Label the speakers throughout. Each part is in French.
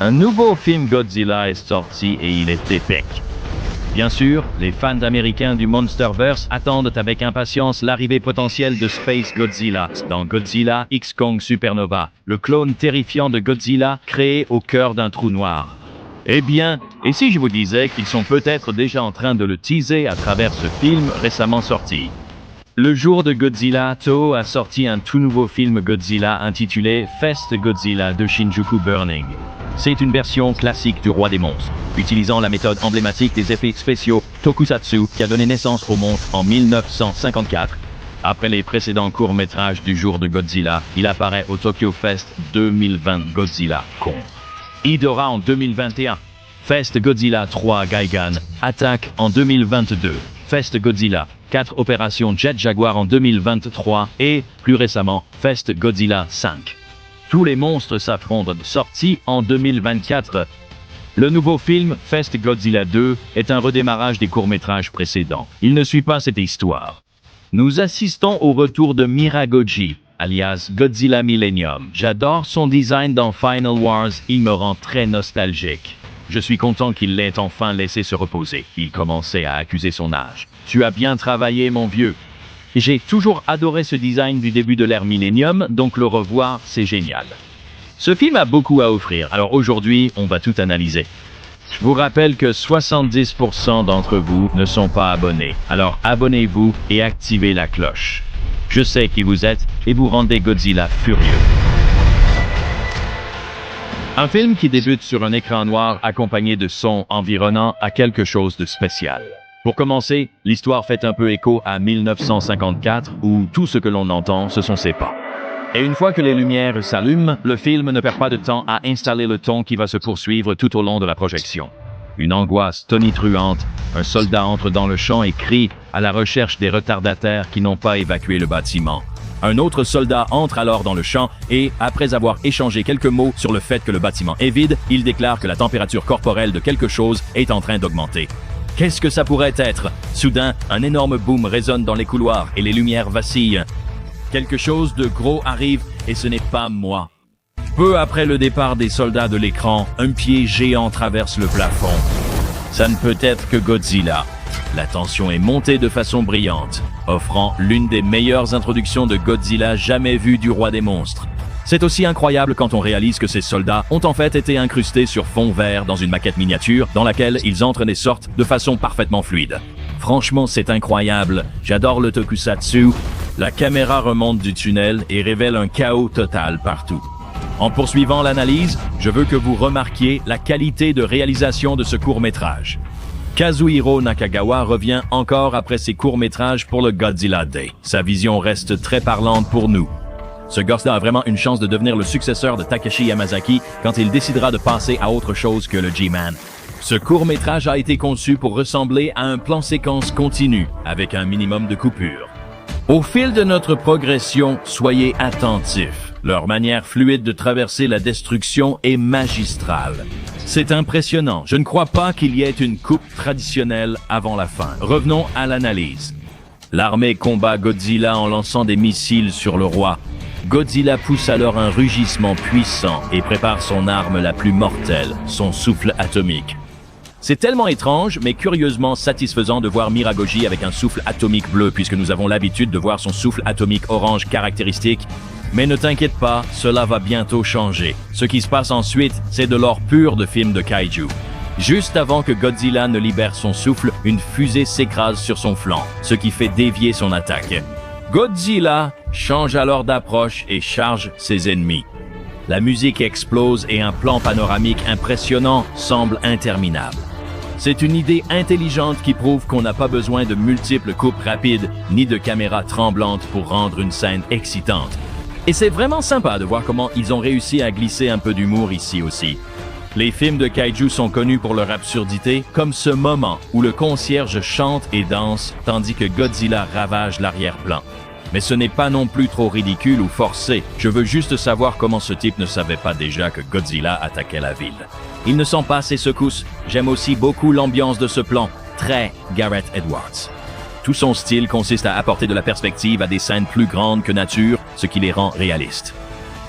Speaker 1: Un nouveau film Godzilla est sorti et il est épique. Bien sûr, les fans américains du Monsterverse attendent avec impatience l'arrivée potentielle de Space Godzilla dans Godzilla X Kong Supernova, le clone terrifiant de Godzilla créé au cœur d'un trou noir. Eh bien, et si je vous disais qu'ils sont peut-être déjà en train de le teaser à travers ce film récemment sorti? Le jour de Godzilla, Toho a sorti un tout nouveau film Godzilla intitulé Fest Godzilla de Shinjuku Burning. C'est une version classique du roi des monstres, utilisant la méthode emblématique des effets spéciaux Tokusatsu qui a donné naissance au monstre en 1954. Après les précédents courts-métrages du jour de Godzilla, il apparaît au Tokyo Fest 2020 Godzilla Kong. Idora en 2021. Fest Godzilla 3 Gaigan Attack en 2022. Fest Godzilla 4 Opération Jet Jaguar en 2023 et, plus récemment, Fest Godzilla 5. Tous les monstres s'affrontent, sorti en 2024. Le nouveau film, Fest Godzilla 2, est un redémarrage des courts-métrages précédents. Il ne suit pas cette histoire. Nous assistons au retour de Miragoji, alias Godzilla Millennium. J'adore son design dans Final Wars, il me rend très nostalgique. Je suis content qu'il l'ait enfin laissé se reposer. Il commençait à accuser son âge. Tu as bien travaillé, mon vieux. J'ai toujours adoré ce design du début de l'ère Millennium, donc le revoir, c'est génial. Ce film a beaucoup à offrir, alors aujourd'hui, on va tout analyser. Je vous rappelle que 70% d'entre vous ne sont pas abonnés, alors abonnez-vous et activez la cloche. Je sais qui vous êtes et vous rendez Godzilla furieux. Un film qui débute sur un écran noir accompagné de sons environnants a quelque chose de spécial. Pour commencer, l'histoire fait un peu écho à 1954 où tout ce que l'on entend, ce sont ses pas. Et une fois que les lumières s'allument, le film ne perd pas de temps à installer le ton qui va se poursuivre tout au long de la projection. Une angoisse tonitruante, un soldat entre dans le champ et crie à la recherche des retardataires qui n'ont pas évacué le bâtiment. Un autre soldat entre alors dans le champ et, après avoir échangé quelques mots sur le fait que le bâtiment est vide, il déclare que la température corporelle de quelque chose est en train d'augmenter. Qu'est-ce que ça pourrait être? Soudain, un énorme boom résonne dans les couloirs et les lumières vacillent. Quelque chose de gros arrive et ce n'est pas moi. Peu après le départ des soldats de l'écran, un pied géant traverse le plafond. Ça ne peut être que Godzilla. La tension est montée de façon brillante, offrant l'une des meilleures introductions de Godzilla jamais vues du roi des monstres. C'est aussi incroyable quand on réalise que ces soldats ont en fait été incrustés sur fond vert dans une maquette miniature dans laquelle ils entrent et sortent de façon parfaitement fluide. Franchement, c'est incroyable. J'adore le tokusatsu. La caméra remonte du tunnel et révèle un chaos total partout. En poursuivant l'analyse, je veux que vous remarquiez la qualité de réalisation de ce court-métrage. Kazuhiro Nakagawa revient encore après ses courts-métrages pour le Godzilla Day. Sa vision reste très parlante pour nous. Ce gosse-là a vraiment une chance de devenir le successeur de Takashi Yamazaki quand il décidera de passer à autre chose que le G-Man. Ce court-métrage a été conçu pour ressembler à un plan séquence continu, avec un minimum de coupures. Au fil de notre progression, soyez attentifs. Leur manière fluide de traverser la destruction est magistrale. C'est impressionnant. Je ne crois pas qu'il y ait une coupe traditionnelle avant la fin. Revenons à l'analyse. L'armée combat Godzilla en lançant des missiles sur le roi. Godzilla pousse alors un rugissement puissant et prépare son arme la plus mortelle, son souffle atomique. C'est tellement étrange, mais curieusement satisfaisant de voir Miragoji avec un souffle atomique bleu, puisque nous avons l'habitude de voir son souffle atomique orange caractéristique. Mais ne t'inquiète pas, cela va bientôt changer. Ce qui se passe ensuite, c'est de l'or pur de film de kaiju. Juste avant que Godzilla ne libère son souffle, une fusée s'écrase sur son flanc, ce qui fait dévier son attaque. Godzilla change alors d'approche et charge ses ennemis. La musique explose et un plan panoramique impressionnant semble interminable. C'est une idée intelligente qui prouve qu'on n'a pas besoin de multiples coupes rapides ni de caméras tremblantes pour rendre une scène excitante. Et c'est vraiment sympa de voir comment ils ont réussi à glisser un peu d'humour ici aussi. Les films de kaiju sont connus pour leur absurdité, comme ce moment où le concierge chante et danse tandis que Godzilla ravage l'arrière-plan. Mais ce n'est pas non plus trop ridicule ou forcé. Je veux juste savoir comment ce type ne savait pas déjà que Godzilla attaquait la ville. Il ne sent pas ses secousses. J'aime aussi beaucoup l'ambiance de ce plan, très Gareth Edwards. Tout son style consiste à apporter de la perspective à des scènes plus grandes que nature, ce qui les rend réalistes.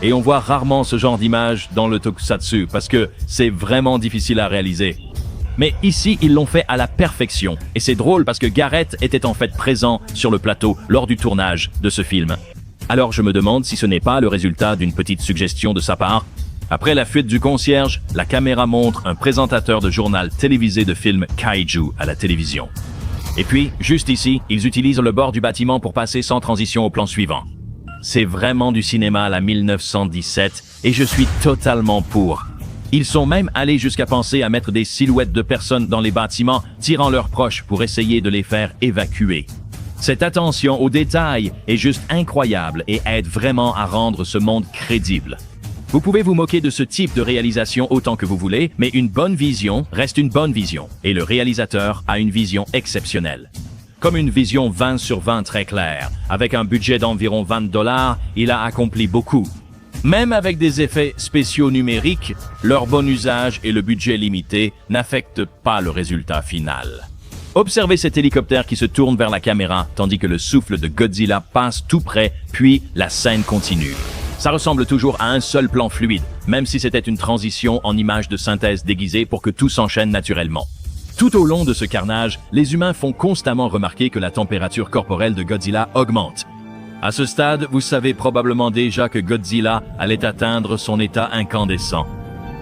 Speaker 1: Et on voit rarement ce genre d'image dans le tokusatsu parce que c'est vraiment difficile à réaliser. Mais ici, ils l'ont fait à la perfection. Et c'est drôle parce que Gareth était en fait présent sur le plateau lors du tournage de ce film. Alors je me demande si ce n'est pas le résultat d'une petite suggestion de sa part. Après la fuite du concierge, la caméra montre un présentateur de journal télévisé de film Kaiju à la télévision. Et puis, juste ici, ils utilisent le bord du bâtiment pour passer sans transition au plan suivant. C'est vraiment du cinéma à la 1917 et je suis totalement pour. Ils sont même allés jusqu'à penser à mettre des silhouettes de personnes dans les bâtiments, tirant leurs proches pour essayer de les faire évacuer. Cette attention aux détails est juste incroyable et aide vraiment à rendre ce monde crédible. Vous pouvez vous moquer de ce type de réalisation autant que vous voulez, mais une bonne vision reste une bonne vision, et le réalisateur a une vision exceptionnelle. Comme une vision 20 sur 20 très claire, avec un budget d'environ $20, il a accompli beaucoup. Même avec des effets spéciaux numériques, leur bon usage et le budget limité n'affectent pas le résultat final. Observez cet hélicoptère qui se tourne vers la caméra, tandis que le souffle de Godzilla passe tout près, puis la scène continue. Ça ressemble toujours à un seul plan fluide, même si c'était une transition en image de synthèse déguisée pour que tout s'enchaîne naturellement. Tout au long de ce carnage, les humains font constamment remarquer que la température corporelle de Godzilla augmente. À ce stade, vous savez probablement déjà que Godzilla allait atteindre son état incandescent.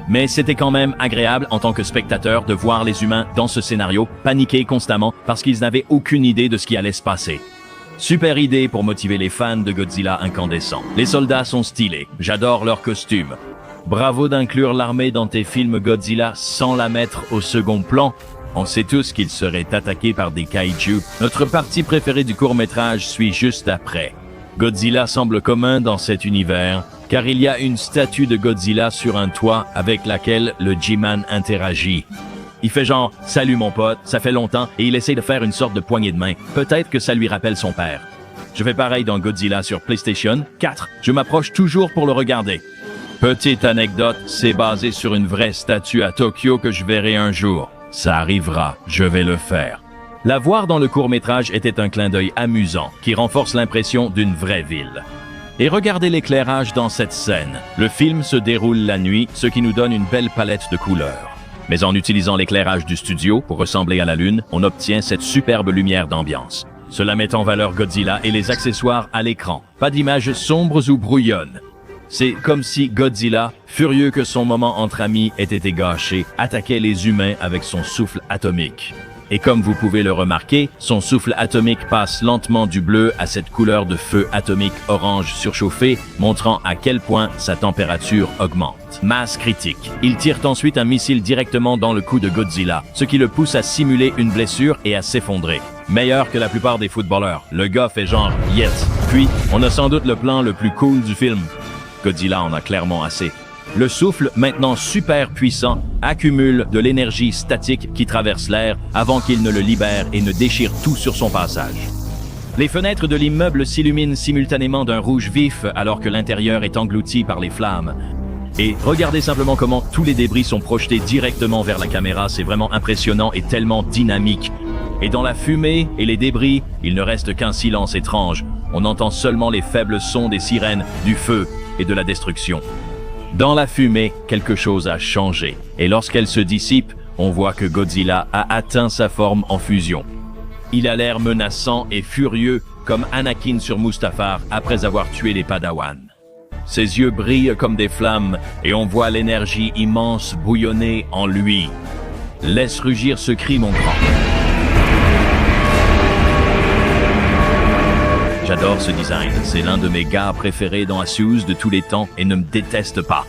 Speaker 1: Mais c'était quand même agréable en tant que spectateur de voir les humains dans ce scénario paniquer constamment parce qu'ils n'avaient aucune idée de ce qui allait se passer. Super idée pour motiver les fans de Godzilla incandescent. Les soldats sont stylés, j'adore leurs costumes. Bravo d'inclure l'armée dans tes films Godzilla sans la mettre au second plan. On sait tous qu'il serait attaqué par des kaiju. Notre partie préférée du court-métrage suit juste après. Godzilla semble commun dans cet univers, car il y a une statue de Godzilla sur un toit avec laquelle le G-Man interagit. Il fait genre « Salut mon pote, ça fait longtemps » et il essaie de faire une sorte de poignée de main. Peut-être que ça lui rappelle son père. Je fais pareil dans Godzilla sur PlayStation 4. Je m'approche toujours pour le regarder. Petite anecdote, c'est basé sur une vraie statue à Tokyo que je verrai un jour. Ça arrivera, je vais le faire. La voir dans le court-métrage était un clin d'œil amusant qui renforce l'impression d'une vraie ville. Et regardez l'éclairage dans cette scène. Le film se déroule la nuit, ce qui nous donne une belle palette de couleurs. Mais en utilisant l'éclairage du studio pour ressembler à la lune, on obtient cette superbe lumière d'ambiance. Cela met en valeur Godzilla et les accessoires à l'écran. Pas d'images sombres ou brouillonnes. C'est comme si Godzilla, furieux que son moment entre amis ait été gâché, attaquait les humains avec son souffle atomique. Et comme vous pouvez le remarquer, son souffle atomique passe lentement du bleu à cette couleur de feu atomique orange surchauffé, montrant à quel point sa température augmente. Masse critique. Il tire ensuite un missile directement dans le cou de Godzilla, ce qui le pousse à simuler une blessure et à s'effondrer. Meilleur que la plupart des footballeurs. Le gars fait genre « yes ». Puis, on a sans doute le plan le plus cool du film. Godzilla en a clairement assez. Le souffle, maintenant super puissant, accumule de l'énergie statique qui traverse l'air avant qu'il ne le libère et ne déchire tout sur son passage. Les fenêtres de l'immeuble s'illuminent simultanément d'un rouge vif alors que l'intérieur est englouti par les flammes. Et regardez simplement comment tous les débris sont projetés directement vers la caméra, c'est vraiment impressionnant et tellement dynamique. Et dans la fumée et les débris, il ne reste qu'un silence étrange. On entend seulement les faibles sons des sirènes, du feu et de la destruction. Dans la fumée, quelque chose a changé, et lorsqu'elle se dissipe, on voit que Godzilla a atteint sa forme en fusion. Il a l'air menaçant et furieux, comme Anakin sur Mustafar après avoir tué les Padawan. Ses yeux brillent comme des flammes, et on voit l'énergie immense bouillonner en lui. Laisse rugir ce cri, mon grand. J'adore ce design, c'est l'un de mes gars préférés dans Asus de tous les temps et ne me déteste pas.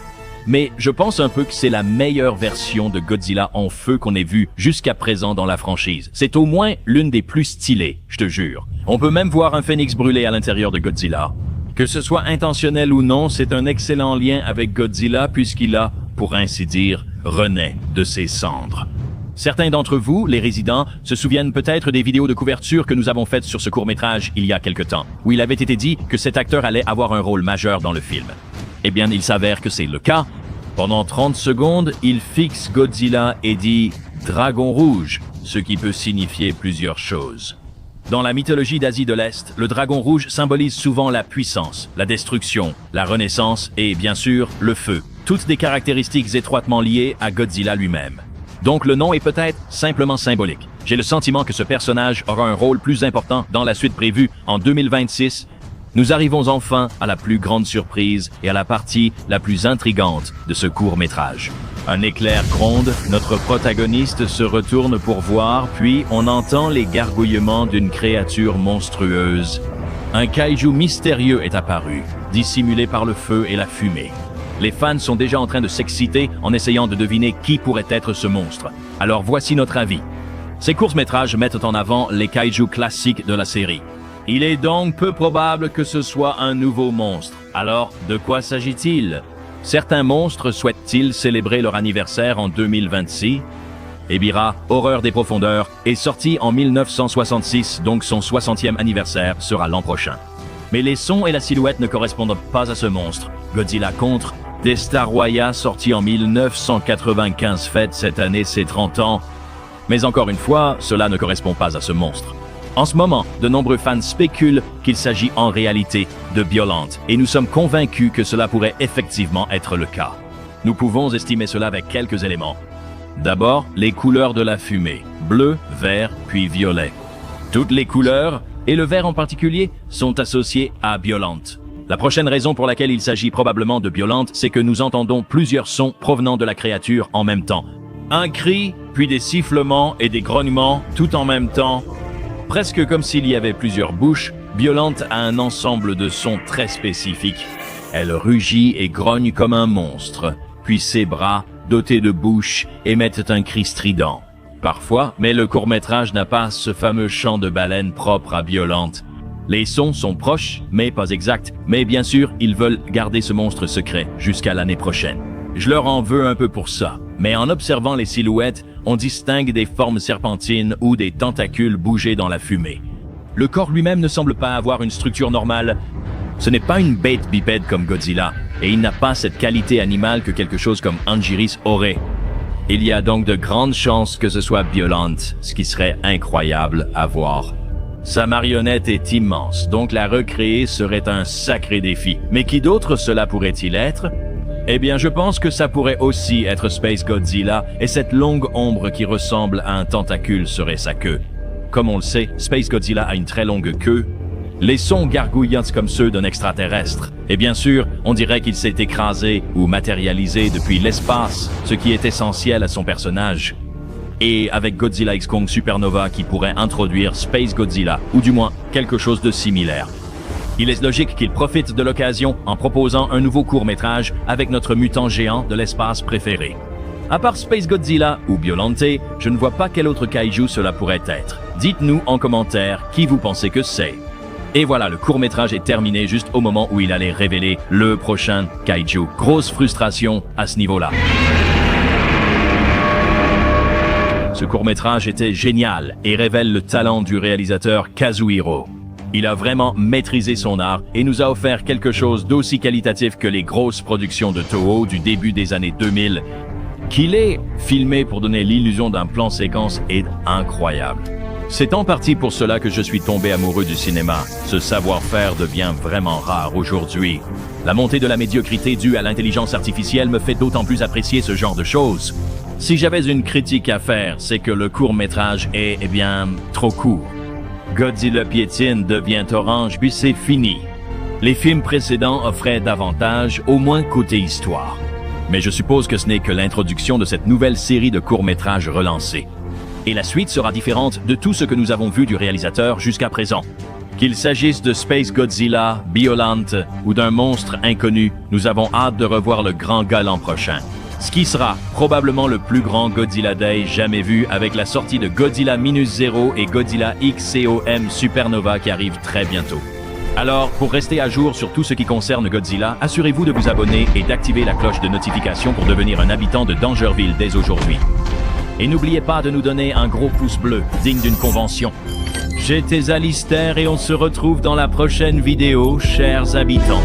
Speaker 1: Mais je pense un peu que c'est la meilleure version de Godzilla en feu qu'on ait vue jusqu'à présent dans la franchise. C'est au moins l'une des plus stylées, je te jure. On peut même voir un phénix brûlé à l'intérieur de Godzilla. Que ce soit intentionnel ou non, c'est un excellent lien avec Godzilla puisqu'il a, pour ainsi dire, renaît de ses cendres. Certains d'entre vous, les résidents, se souviennent peut-être des vidéos de couverture que nous avons faites sur ce court-métrage il y a quelque temps, où il avait été dit que cet acteur allait avoir un rôle majeur dans le film. Eh bien, il s'avère que c'est le cas. Pendant 30 secondes, il fixe Godzilla et dit « Dragon rouge », ce qui peut signifier plusieurs choses. Dans la mythologie d'Asie de l'Est, le dragon rouge symbolise souvent la puissance, la destruction, la renaissance et, bien sûr, le feu. Toutes des caractéristiques étroitement liées à Godzilla lui-même. Donc le nom est peut-être simplement symbolique. J'ai le sentiment que ce personnage aura un rôle plus important dans la suite prévue en 2026. Nous arrivons enfin à la plus grande surprise et à la partie la plus intrigante de ce court-métrage. Un éclair gronde, notre protagoniste se retourne pour voir, puis on entend les gargouillements d'une créature monstrueuse. Un kaiju mystérieux est apparu, dissimulé par le feu et la fumée. Les fans sont déjà en train de s'exciter en essayant de deviner qui pourrait être ce monstre. Alors voici notre avis. Ces courts-métrages mettent en avant les kaiju classiques de la série. Il est donc peu probable que ce soit un nouveau monstre. Alors, de quoi s'agit-il? Certains monstres souhaitent-ils célébrer leur anniversaire en 2026? Ebirah, Horreur des profondeurs, est sorti en 1966, donc son 60e anniversaire sera l'an prochain. Mais les sons et la silhouette ne correspondent pas à ce monstre. Godzilla contre Destoroyah, sorti en 1995, fête cette année ses 30 ans. Mais encore une fois, cela ne correspond pas à ce monstre. En ce moment, de nombreux fans spéculent qu'il s'agit en réalité de Biollante, et nous sommes convaincus que cela pourrait effectivement être le cas. Nous pouvons estimer cela avec quelques éléments. D'abord, les couleurs de la fumée, bleu, vert, puis violet. Toutes les couleurs, et le vert en particulier, sont associées à Biollante. La prochaine raison pour laquelle il s'agit probablement de Biollante, c'est que nous entendons plusieurs sons provenant de la créature en même temps. Un cri, puis des sifflements et des grognements, tout en même temps. Presque comme s'il y avait plusieurs bouches, Biollante a un ensemble de sons très spécifiques. Elle rugit et grogne comme un monstre, puis ses bras, dotés de bouches, émettent un cri strident. Parfois, mais le court-métrage n'a pas ce fameux chant de baleine propre à Biollante. Les sons sont proches, mais pas exacts, mais bien sûr, ils veulent garder ce monstre secret jusqu'à l'année prochaine. Je leur en veux un peu pour ça, mais en observant les silhouettes, on distingue des formes serpentines ou des tentacules bouger dans la fumée. Le corps lui-même ne semble pas avoir une structure normale. Ce n'est pas une bête bipède comme Godzilla, et il n'a pas cette qualité animale que quelque chose comme Anguirus aurait. Il y a donc de grandes chances que ce soit Biollante, ce qui serait incroyable à voir. Sa marionnette est immense, donc la recréer serait un sacré défi. Mais qui d'autre cela pourrait-il être? Eh bien, je pense que ça pourrait aussi être Space Godzilla, et cette longue ombre qui ressemble à un tentacule serait sa queue. Comme on le sait, Space Godzilla a une très longue queue. Les sons gargouillants comme ceux d'un extraterrestre. Et bien sûr, on dirait qu'il s'est écrasé ou matérialisé depuis l'espace, ce qui est essentiel à son personnage. Et avec Godzilla X Kong Supernova qui pourrait introduire Space Godzilla, ou du moins quelque chose de similaire. Il est logique qu'il profite de l'occasion en proposant un nouveau court-métrage avec notre mutant géant de l'espace préféré. À part Space Godzilla ou Biollante, je ne vois pas quel autre kaiju cela pourrait être. Dites-nous en commentaire qui vous pensez que c'est. Et voilà, le court-métrage est terminé juste au moment où il allait révéler le prochain kaiju. Grosse frustration à ce niveau-là. Ce court-métrage était génial et révèle le talent du réalisateur Kazuhiro. Il a vraiment maîtrisé son art et nous a offert quelque chose d'aussi qualitatif que les grosses productions de Toho du début des années 2000. Qu'il est filmé pour donner l'illusion d'un plan séquence est incroyable. C'est en partie pour cela que je suis tombé amoureux du cinéma. Ce savoir-faire devient vraiment rare aujourd'hui. La montée de la médiocrité due à l'intelligence artificielle me fait d'autant plus apprécier ce genre de choses. Si j'avais une critique à faire, c'est que le court-métrage est, trop court. Godzilla piétine devient orange, puis c'est fini. Les films précédents offraient davantage, au moins côté histoire. Mais je suppose que ce n'est que l'introduction de cette nouvelle série de courts-métrages relancés. Et la suite sera différente de tout ce que nous avons vu du réalisateur jusqu'à présent. Qu'il s'agisse de Space Godzilla, Biollante ou d'un monstre inconnu, nous avons hâte de revoir le grand gars l'an prochain. Ce qui sera probablement le plus grand Godzilla Day jamais vu avec la sortie de Godzilla Minus Zero et Godzilla XCOM Supernova qui arrive très bientôt. Alors, pour rester à jour sur tout ce qui concerne Godzilla, assurez-vous de vous abonner et d'activer la cloche de notification pour devenir un habitant de Dangerville dès aujourd'hui. Et n'oubliez pas de nous donner un gros pouce bleu, digne d'une convention. J'étais Alistair et on se retrouve dans la prochaine vidéo, chers habitants.